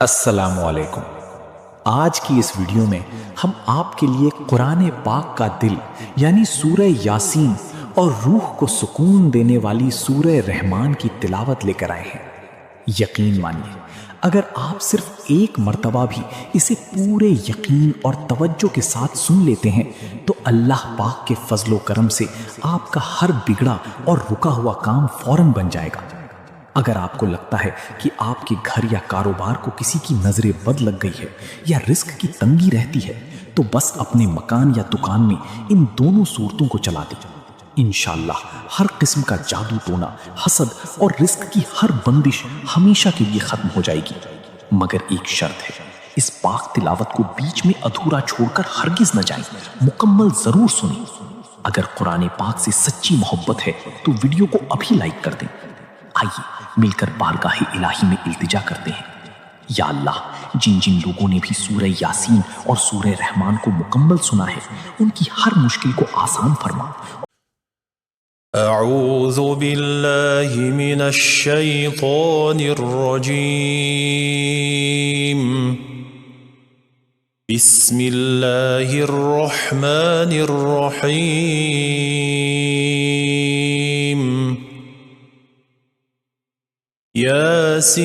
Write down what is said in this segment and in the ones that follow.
अस्सलामु अलैकुम। आज की इस वीडियो में हम आपके लिए कुरान पाक का दिल यानी सूरह यासीन और रूह को सुकून देने वाली सूरह रहमान की तिलावत लेकर आए हैं। यकीन मानिए, अगर आप सिर्फ एक मर्तबा भी इसे पूरे यकीन और तवज्जो के साथ सुन लेते हैं तो अल्लाह पाक के फजलो करम से आपका हर बिगड़ा और रुका हुआ काम फौरन बन जाएगा। अगर आपको लगता है कि आपके घर या कारोबार को किसी की नजरें बद लग गई है या रिस्क की तंगी रहती है, तो बस अपने मकान या दुकान में इन दोनों सूरतों को चला दें। इंशाअल्लाह हर किस्म का जादू टोना, हसद और रिस्क की हर बंदिश हमेशा के लिए खत्म हो जाएगी। मगर एक शर्त है, इस पाक तिलावत को बीच में अधूरा छोड़कर हरगिज न जाएं, मुकम्मल जरूर सुनें। अगर कुरान पाक से सच्ची मोहब्बत है तो वीडियो को अभी लाइक कर दें। आइए मिलकर बारगाह इलाही में इल्तिजा करते हैं। या अल्लाह, जिन जिन लोगों ने भी सूरह यासीन और सूरह रहमान को मुकम्मल सुना है, उनकी हर मुश्किल को आसान फरमा। अऊज़ु बिल्लाहि मिनश शैतानिर रजीम। बिस्मिल्लाहिर रहमानिर रहीम। यासीन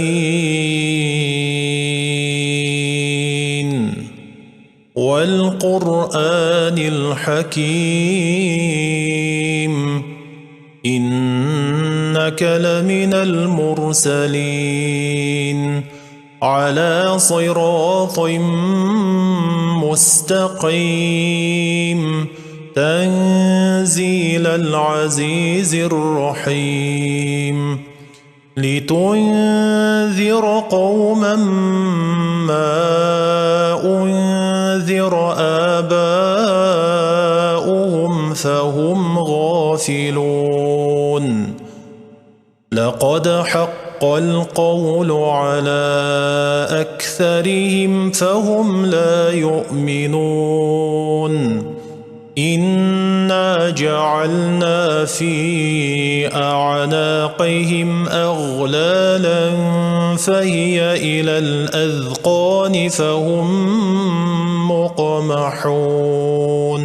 वल क़ुरआनिल हकीम। इन्नका लमिनल मुरसलीन अला सिरातिम मुस्तक़ीम। तंज़ीलल अज़ीज़िर रहीम। लितुन्ज़िर क़ौमन मा उन्ज़िर आबाउहुम फ़हुम गाफ़िलून। लक़द हक़्क़ल क़ौलु अला अक्सरिहिम फ़हुम ला युमिनून। इन्ना जअलना फ़ी अअनाक़िहिम अग़लालन फ़हिय इलल अज़क़ानि फ़हुम मुक़महून।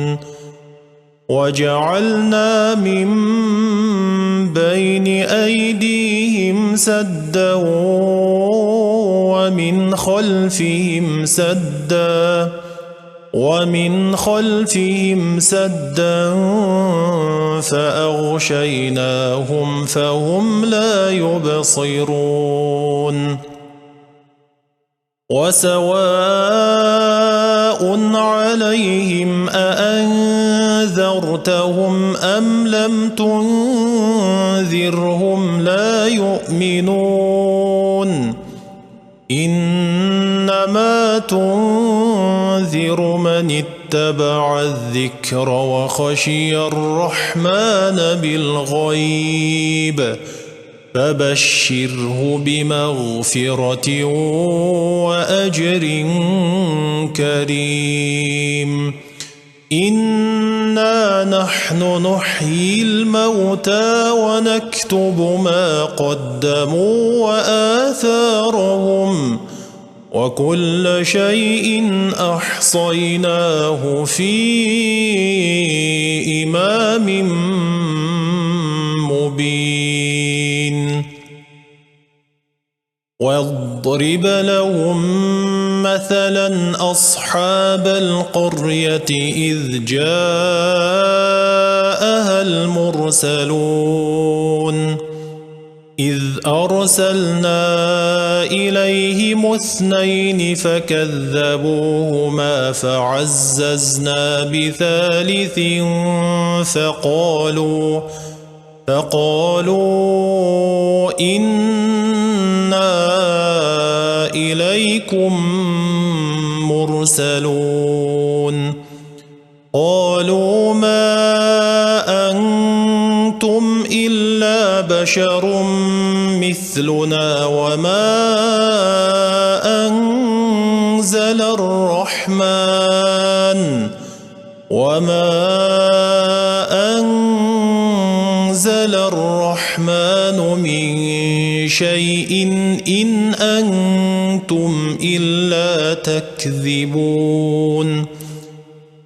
वजअलना मिन बैनि अयदीहिम सद्दन वमिन खल्फ़िहिम सद्दन फ़अग़शयनाहुम फ़हुम ला युबसिरून। वसवाउन अलैहिम अअन्ज़रतहुम अम लम तुन्ज़िरहुम ला युमिनून। इन्नमा तुन्ज़िरु मन इत्तबअ अज़्ज़िक्र वख़शिय अर्रहमान बिलग़ैब। फबश्शिरहु बिमग़फ़िरतिन वअज्रिन करीम। इन्ना नहनु नुह्यिल मौता वनक्तुबु मा क़द्दमू वआथारहुम वकुल्ल शैइन अहसयनाहु फ़ी इमामिन मुबीन। वाضرب لهم مثلا أصحاب القرية إذ جاءها المرسلون إذ أرسلنا إليهم اثنين فكذبوهما فعززنا بثالث فقالوا إنا إليكم مرسلون. قالوا ما أنتم إلا بشر مثلنا وما أنزل الرحمن من شيء إن أنتم إلا تكذبون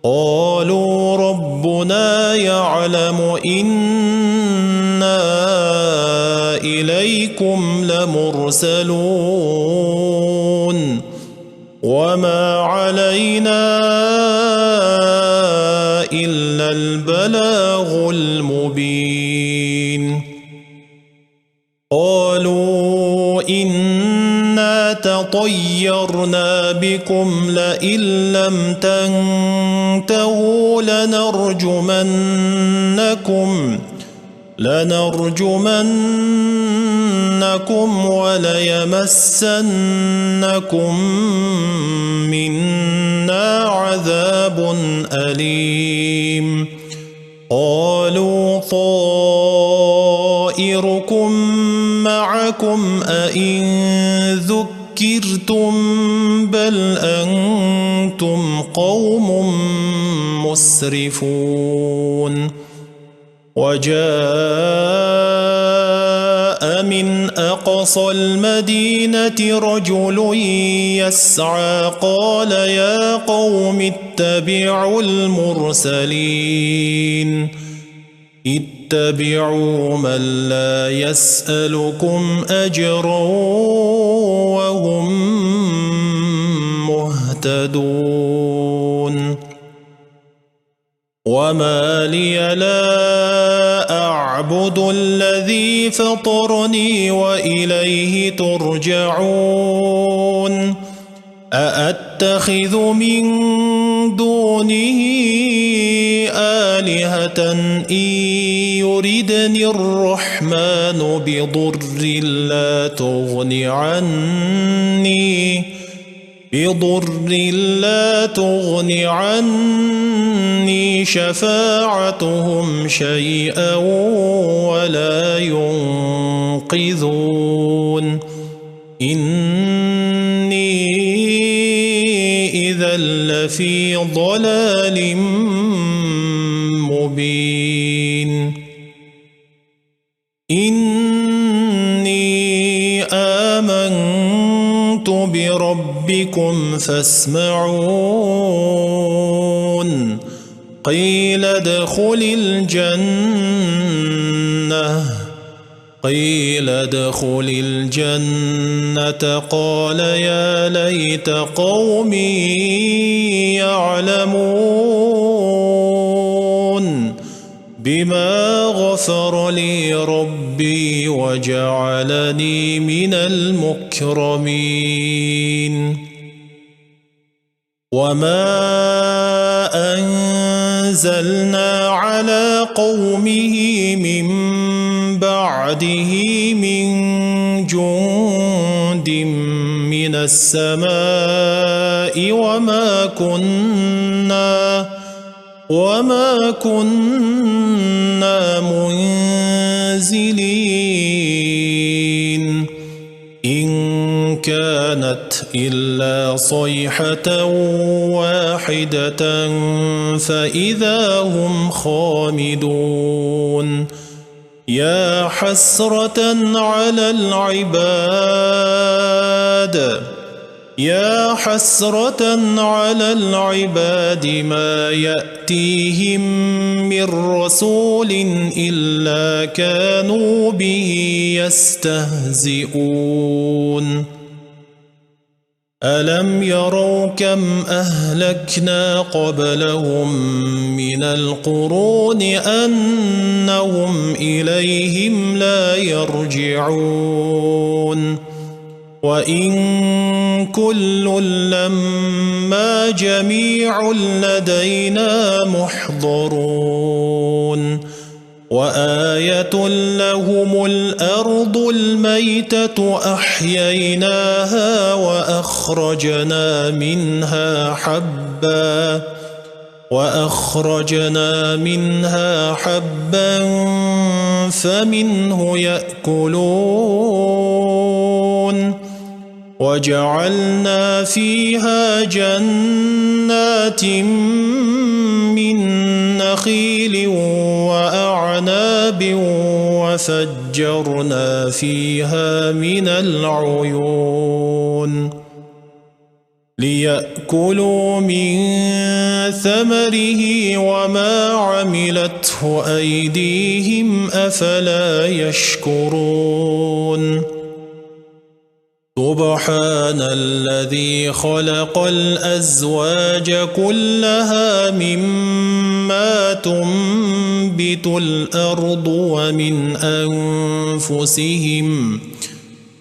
قالوا ربنا يعلم إنا إليكم لمرسلون وما علينا إلا البلاغ المبين قالوا إنا تطيرنا بكم لئن لم تنتهوا لنرجمنكم وليمسنكم منا عذاب أليم قالوا طائركم معكم أئن ذكرتم بل أنتم قوم مسرفون وجاء من أقصى المدينة رجل يسعى قال يا قوم اتبعوا المرسلين اتبعوا من لا يسألكم أجرا وهم مهتدون وما لي لا أعبد الذي فطرني وإليه ترجعون أأتخذ من دونه آلهة إن يردني الرحمن بضر لا تغن عني شفاعتهم شيئا ولا ينقذون إني إذا لفي ضلال مبين إني آمنت بربكم فاسمعون قيل ادخل الجنة قال يا ليت قومي يعلمون بما غفر لي ربي وجعلني من المكرمين وما أنزلنا على قومه من بعده من جند من السماء وما كنا منزلين إن كانت إلا صيحة واحدة فإذا هم خامدون يا حسرة على العباد ما يأتيهم من رسول إلا كانوا به يستهزئون ألم يروا كم أهلكنا قبلهم من القرون أنهم إليهم لا يرجعون وإن كل لما جميع لدينا محضرون وآية لهم الأرض الميتة أحييناها وأخرجنا منها حبا فمنه يأكلون وجعلنا فيها جنات من نخيل وأعناب وفجرنا فيها من العيون ليأكلوا من ثمره وما عملته أيديهم أفلا يشكرون سبحان الذي خلق الأزواج كلها مما تنبت الأرض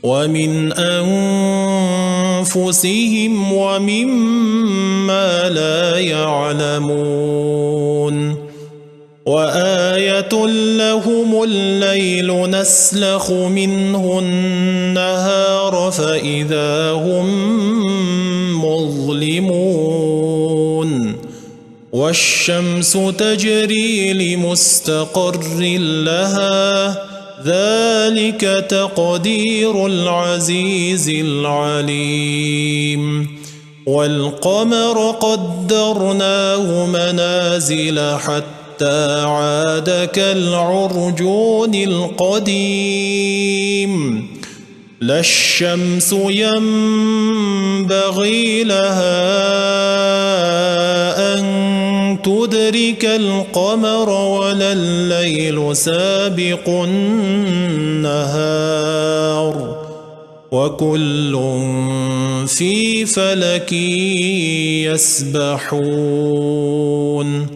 ومن أنفسهم ومما لا يعلمون وآية لهم الليل نسلخ منه النهار فإذا هم مظلمون والشمس تجري لمستقر لها ذلك تقدير العزيز العليم والقمر قدرناه منازل حتى عاد كالعرجون القديم لا الشمس ينبغي لها أن تدرك القمر ولا الليل سابق النهار وكل في فلك يسبحون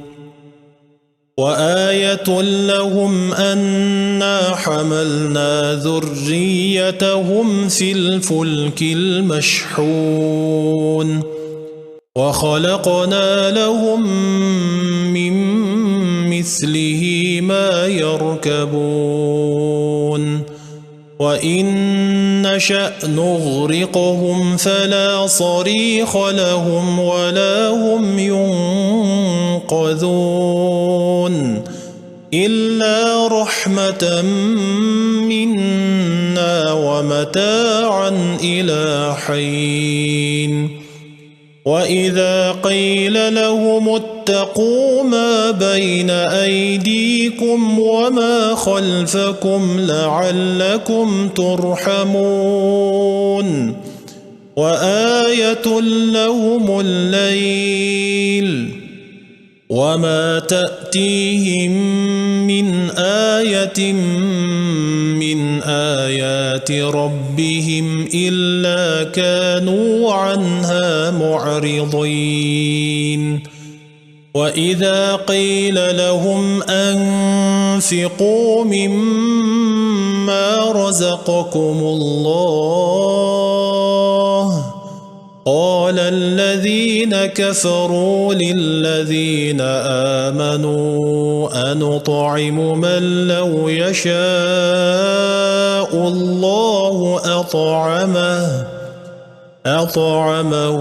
وآية لهم أنا حملنا ذريتهم في الفلك المشحون وخلقنا لهم من مثله ما يركبون وإن نشأ نغرقهم فلا صريخ لهم ولا هم ينقذون إلا رحمة منا ومتاعا إلى حين وإذا قيل لهم اتقوا ما بين أيديكم وما خلفكم لعلكم ترحمون وآية لهم الليل وما تأتيهم من آية من آيات ربهم إلا كانوا عنها معرضين وإذا قيل لهم أنفقوا مما رزقكم الله قال الذين كفروا للذين آمنوا أنطعم من لو يشاء الله أطعمه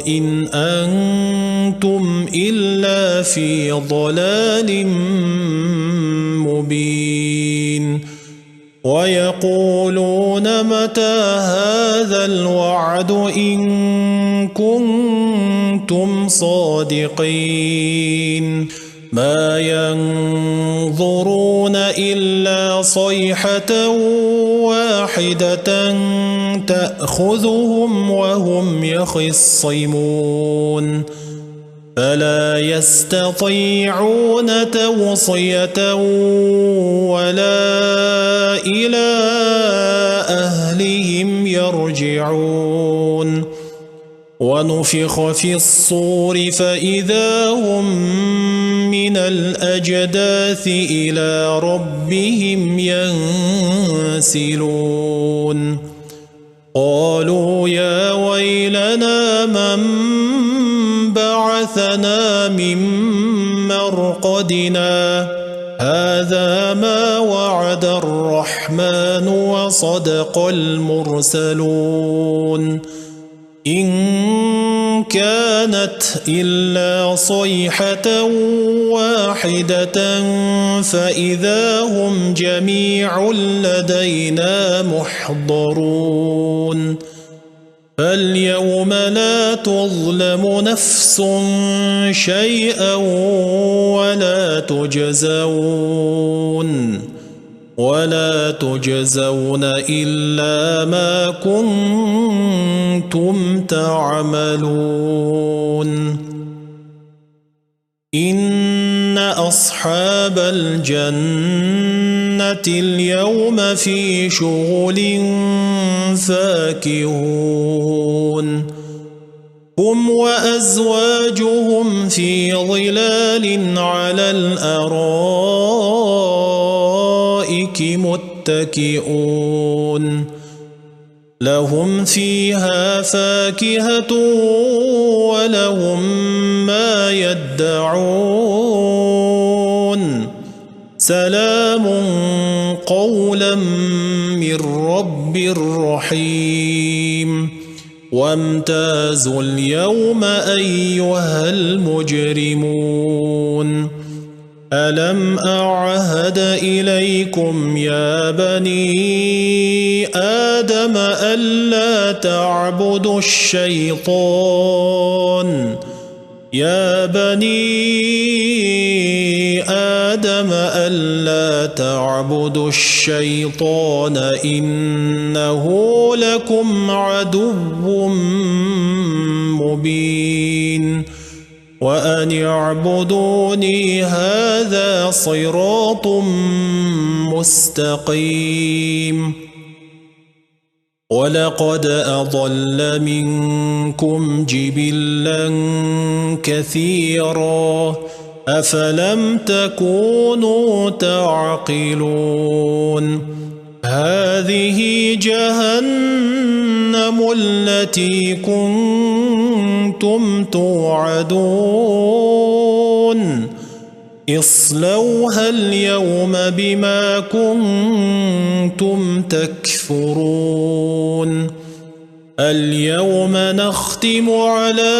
إن أنتم إلا في ضلال مبين ويقولون متى هذا الوعد إن كنتم صادقين ما ينظرون إلا صيحة واحدة تأخذهم وهم يخصمون فلا يستطيعون توصية ولا إلى أهلهم يرجعون ونفخ في الصور فإذا هم من الأجداث إلى ربهم ينسلون قالوا يا ويلنا من بعثنا من مرقدنا هذا ما وعد الرحمن وصدق المرسلون إن كانت إلا صيحة واحدة فإذا هم جميع لدينا محضرون فاليوم لا تظلم نفس شيئا ولا تجزون ولا تجزون إلا ما كنتم تعملون إن أصحاب الجنة اليوم في شغل فاكهون هم وأزواجهم في ظلال على الأرائك متكئون لهم فيها فاكهة ولهم ما يدعون سلام قولا من رب رحيم وامتازوا اليوم أيها المجرمون ألم أعهد إليكم يا بني آدم ألا تعبدوا الشيطان يا بني آدم ألا تعبدوا الشيطان إنه لكم عدو مبين وأن اعبدوني هذا صراط مستقيم ولقد أضل منكم جبلا كثيرا أفلم تكونوا تعقلون هذه جهنم التي كنتم توعدون اصلوها اليوم بما كنتم تكفرون اليوم نختم على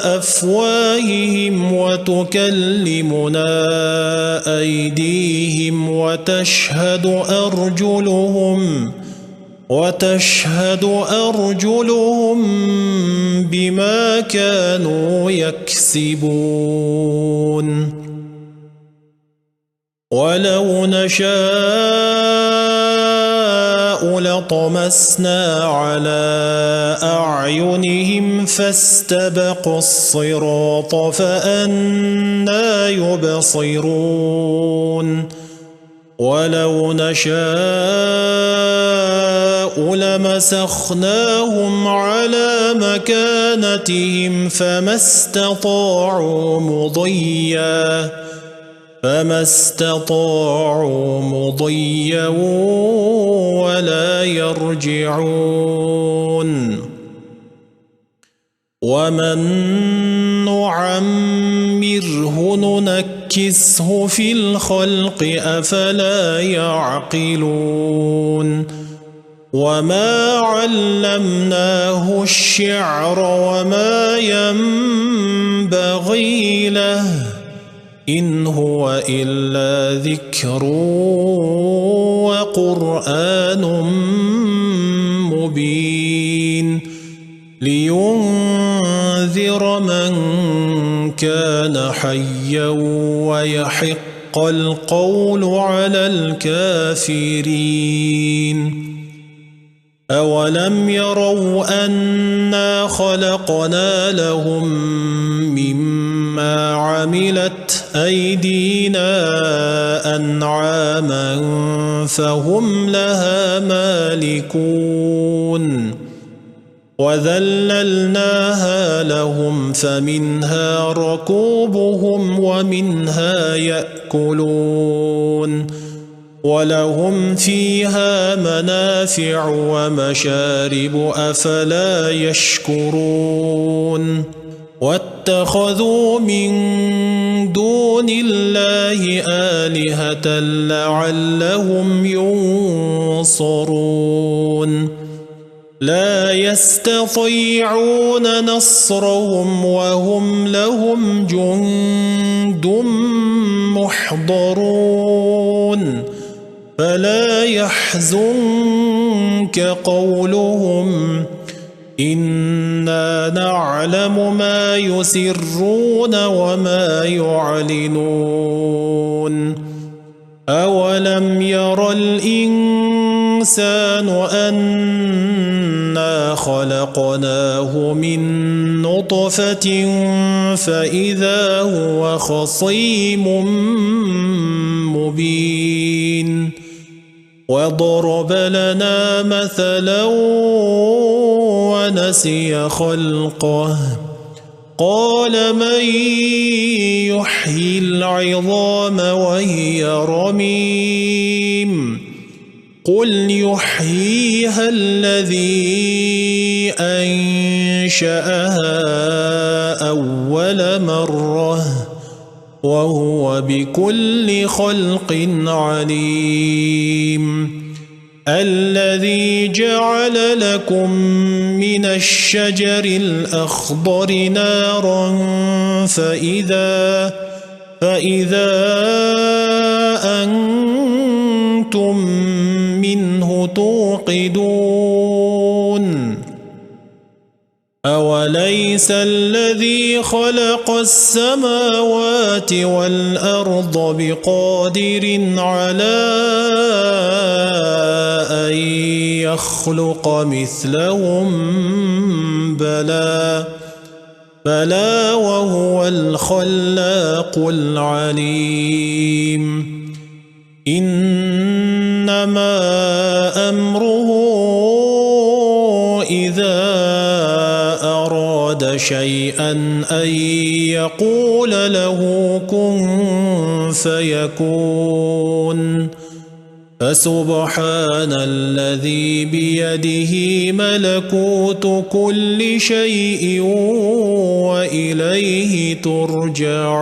أفواههم وتكلمنا أيديهم وتشهد أرجلهم بما كانوا يكسبون ولو نشاء لطمسنا على أعينهم فاستبقوا الصراط فأنى يبصرون ولو نشاء لمسخناهم على مكانتهم فما استطاعوا مضيا ولا يرجعون ومن نعمره ننكسه في الخلق أفلا يعقلون وما علمناه الشعر وما ينبغي له إن هو إلا ذكر وقرآن مبين لينذر من كان حيا ويحق القول على الكافرين أولم يروا أنا خلقنا لهم مما عملت أيدينا أنعاما فهم لها مالكون وذللناها لهم فمنها ركوبهم ومنها يأكلون ولهم فيها منافع ومشارب أفلا يشكرون واتخذوا من دون الله آلهة لعلهم ينصرون لا يستطيعون نصرهم وهم لهم جند محضرون فلا يحزنك قولهم إنا نعلم ما يسرون وما يعلنون أولم ير الإنسان أنا خلقناه من نطفة فإذا هو خصيم مبين وضرب لنا مثلا ونسي خلقه قال من يحيي العظام وهي رميم قل يحييها الذي أنشأها أول مرة وهو بكل خلق عليم الذي جعل لكم من الشجر الأخضر نارا فإذا أنتم منه توقدون أوليس الذي خلق السماوات والأرض بقادر على أن يخلق مثلهم بلى وهو الخلاق العليم إنما أمره إذا أراد شيئا أن يقول له كن فيكون فسبحان الذي بيده ملكوت كل شيء وإليه ترجعون.